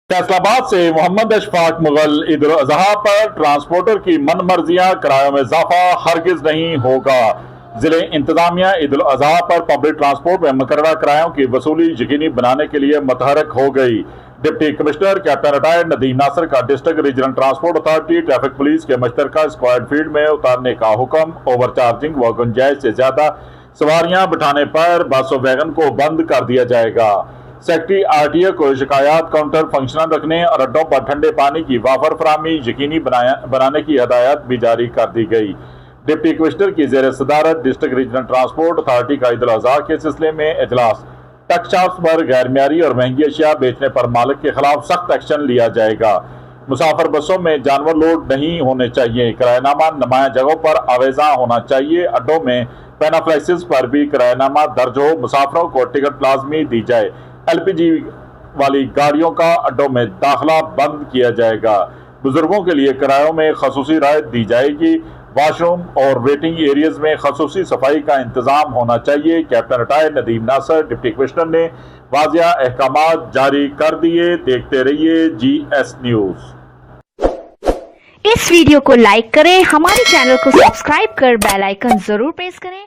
फैसलाबाद से मोहम्मद अशफाक मुगल ईद उल अजहा पर ट्रांसपोर्टर की मन मर्जियां किरायों में इजाफा हरगिज नहीं होगा। जिले इंतजामिया ईद उल अजहा पर पब्लिक ट्रांसपोर्ट में मुकर्ररा किरायों की वसूली यकीनी बनाने के लिए मुतहरक हो गई। Deputy commissioner captain retired Nadeem Nasir का district regional transport authority traffic police के मुश्तरका स्क्वाड फील्ड में उतारने का हुक्म। ओवर चार्जिंग व गुंजाइश से ज्यादा सवारियां बिठाने पर बस और वैगन को बंद कर दिया जाएगा। सेक्रेटरी आरटीए को शिकायत काउंटर फंक्शनल रखने और अड्डों पर ठंडे पानी की वाफर फराहमी यकीनी बनाने की हदायत भी जारी कर दी गई। डिप्टी कमिश्नर की जेर सदारत डिस्ट्रिक्ट रीजनल ट्रांसपोर्ट अथॉरिटी का ईद उल अजहा के सिलसिले में इजलास। ट्रक शॉप्स पर गैर मियारी और महंगी अशिया बेचने पर मालिक के खिलाफ सख्त एक्शन लिया जाएगा। मुसाफिर बसों में जानवर लोड नहीं होने चाहिए। किरायानामा नुमाया जगहों पर आवेजा होना चाहिए। अड्डों में पेनाफ्लेक्सिस पर भी किरायानामा दर्ज हो। मुसाफिरों को टिकट लाजमी दी जाए। एलपीजी वाली गाड़ियों का अड्डों में दाखिला बंद किया जाएगा। बुजुर्गों के लिए किरायों में खसूसी राहत दी जाएगी। वॉशरूम और वेटिंग एरियाज में खसूसी सफाई का इंतजाम होना चाहिए। Captain retired Nadeem Nasir deputy commissioner ने वाजिया अहकामात जारी कर दिए। देखते रहिए GS न्यूज। इस वीडियो को लाइक करें, हमारे चैनल को सब्सक्राइब कर बेल आइकन जरूर प्रेस करें।